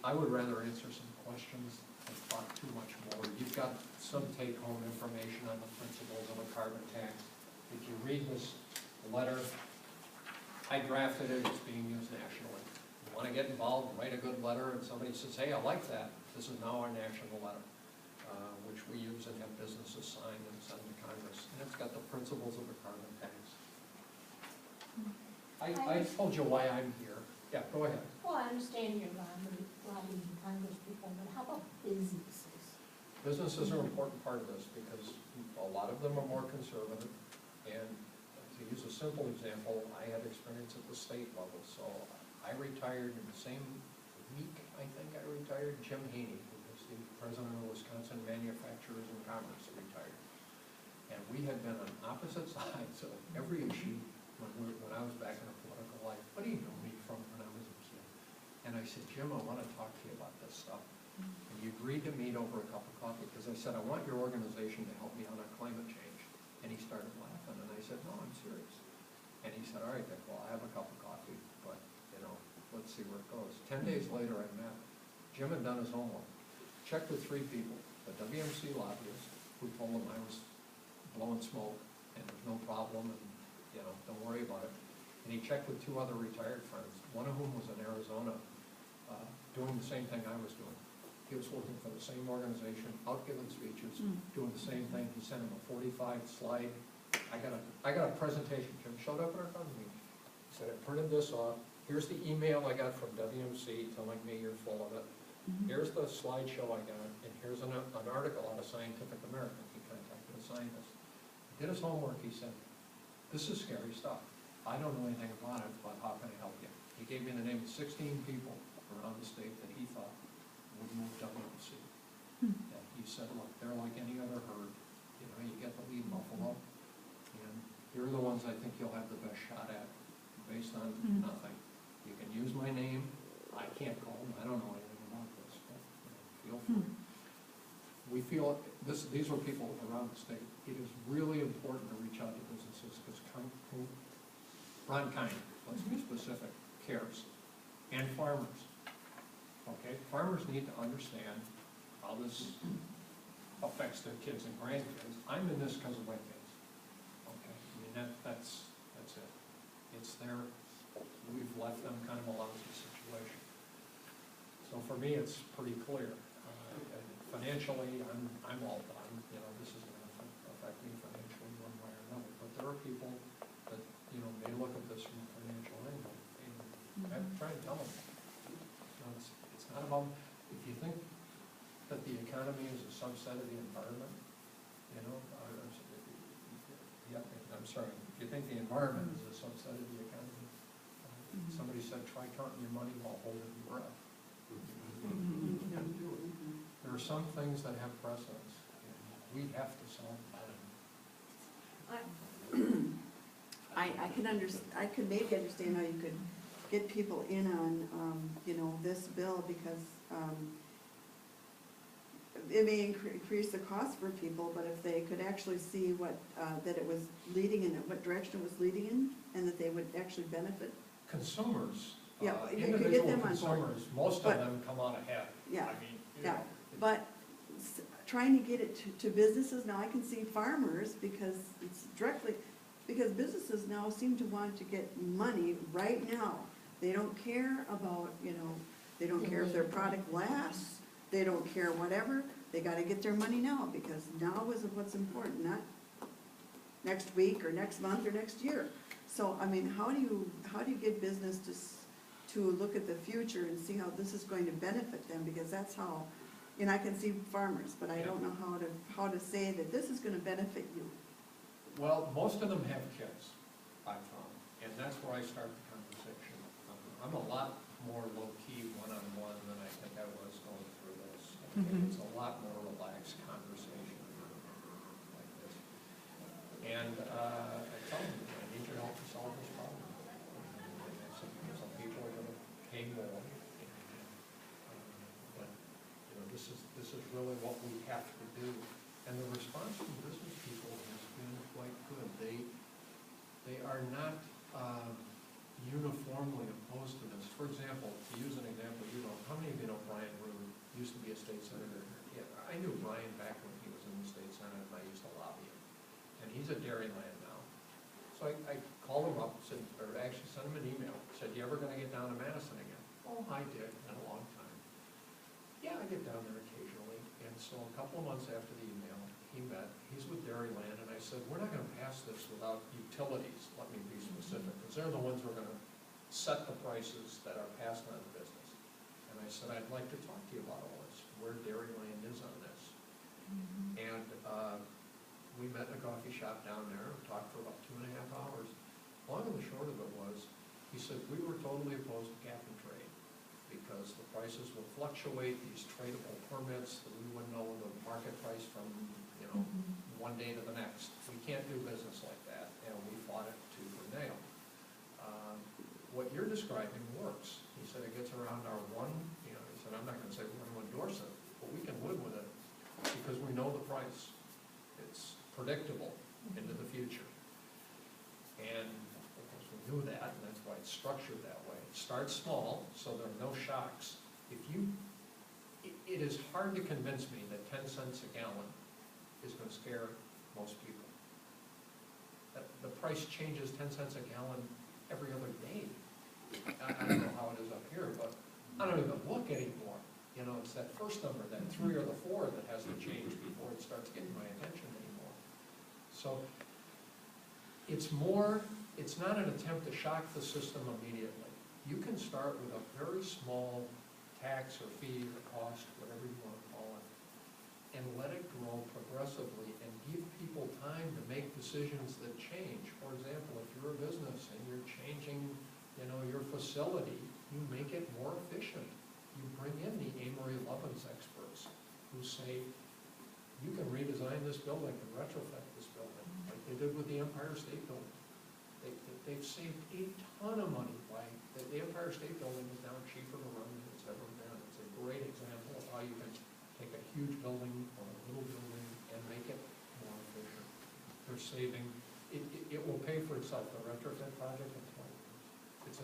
I would rather answer some questions than talk too much more. You've got some take-home information on the principles of a carbon tax. If you read this letter, I drafted it, it's being used nationally. You want to get involved, write a good letter, and somebody says, hey, I like that, this is now our national letter, which we use and have businesses sign and send to Congress. And it's got the principles of the carbon tax. I told you why I'm here. Yeah, go ahead. Well, I understand you're lobbying Congress people, but how about businesses? Businesses are an important part of this because a lot of them are more conservative. And to use a simple example, I had experience at the state level. So I retired in the same week, I think I retired. Jim Haney, who was the president of Wisconsin Manufacturers and Commerce, retired. And we had been on opposite sides of every issue when I was back in a political life. What do you know me from when I was a kid? And I said, Jim, I want to talk to you about this stuff. And he agreed to meet over a cup of coffee because I said, I want your organization to help me on our climate change. And he started laughing, and I said, no, I'm serious. And he said, all right, Dick, well, I'll have a cup of coffee, but, you know, let's see where it goes. 10 days later, I met him. Jim had done his homework. Checked with 3 people, the WMC lobbyist, who told him I was blowing smoke, and there's no problem, and, you know, don't worry about it. And he checked with 2 other retired friends, one of whom was in Arizona, doing the same thing I was doing. He was working for the same organization, out giving speeches, doing the same thing. He sent him a 45 slide. I got a presentation. Jim showed up at our company meeting. He said, I printed this off. Here's the email I got from WMC telling me you're full of it. Here's the slideshow I got, and here's an article out of Scientific American. He contacted a scientist. He did his homework. He said, this is scary stuff. I don't know anything about it, but how can I help you? He gave me the name of 16 people around the state that he thought would move WMC. And he said, look, they're like any other herd. You know, you get the lead buffalo, and here are the ones I think you'll have the best shot at, based on nothing. You can use my name. I can't call them. I don't know anything about this, but feel free. We feel these are people around the state. It is really important to reach out to businesses because Ron Kine, let's be specific, cares, and farmers. Okay, farmers need to understand how this affects their kids and grandkids. I'm in this because of my kids. Okay, I mean that's it. It's their, we've left them kind of a lousy situation. So for me, it's pretty clear. Financially, I'm all done. You know, this is going to affect me financially one way or another. But there are people that, you know, may look at this from a financial angle, and I try to tell them. You know, it's not about, if you think that the economy is a subset of the environment, you know, I'm sorry, if you think the environment is a subset of the economy, somebody said, try counting your money while holding your breath. You can't do it. There are some things that have precedence, and we have to solve them. I could maybe understand how you could get people in on, you know, this bill because it may increase the cost for people, but if they could actually see what, that it was leading in, what direction it was leading in, and that they would actually benefit. Consumers, Yeah, you could individual get them on board. consumers, most of them come out ahead. Yeah, I mean, you yeah. know, But trying to get it to businesses, now I can see farmers because it's directly, because businesses now seem to want to get money right now. They don't care about, you know, they don't care if their product lasts, they don't care whatever, they gotta get their money now because now is what's important, not next week or next month or next year. So, I mean, how do you get business to look at the future and see how this is going to benefit them, because that's how, and I can see farmers, but I don't know how to say that this is gonna benefit you. Well, most of them have kids, I've found, and that's where I start the conversation. I'm a lot more low-key one-on-one than I think I was going through this. Okay? It's a lot more relaxed conversation like this. And I tell them, I need your help to solve this problem. And some people are going to pay more. But you know, this is really what we have to do. And the response from business people has been quite good. They are not uniformly opposed to this. For example, to use an example, you know, how many of you know Brian hi Dick, been a long time. Yeah, I get down there occasionally, and so a couple of months after the email, he's with Dairyland, and I said, we're not gonna pass this without utilities, let me be specific, because they're the ones who are gonna set the prices that are passed on to business. And I said, I'd like to talk to you about all this, where Dairyland is on this. And we met in a coffee shop down there, talked for about 2.5 hours. Long and the short of it was, he said, we were totally opposed to cap and trade because the prices will fluctuate, these tradable permits, that we wouldn't know the market price from, one day to the next. We can't do business like that, and we fought it tooth and nail. What you're describing works. He said it gets around our he said, I'm not gonna say we're gonna endorse it, but we can live with it because we know the price. It's predictable into the future. And of course we knew that, and that's why it's structured that way. It starts small, so there are no shocks. It is hard to convince me that 10 cents a gallon is gonna scare most people. The price changes 10 cents a gallon every other day. I don't know how it is up here, but I don't even look anymore. It's that first number, that 3 or the 4 that has to change before it starts getting my attention anymore. So it's not an attempt to shock the system immediately. You can start with a very small tax or fee or cost, whatever you want to call it, and let it grow progressively and give people time to make decisions that change. For example, if you're a business and you're changing, your facility, you make it more efficient. You bring in the Amory Lovins experts who say, you can redesign this building and retrofit this building, like they did with the Empire State Building. They've saved a ton of money by, the Empire State Building is now cheaper to run than it's ever been. It's a great example of how you can take a huge building or a little building and make it more efficient. They're saving, it will pay for itself, the retrofit project in 20 years. It's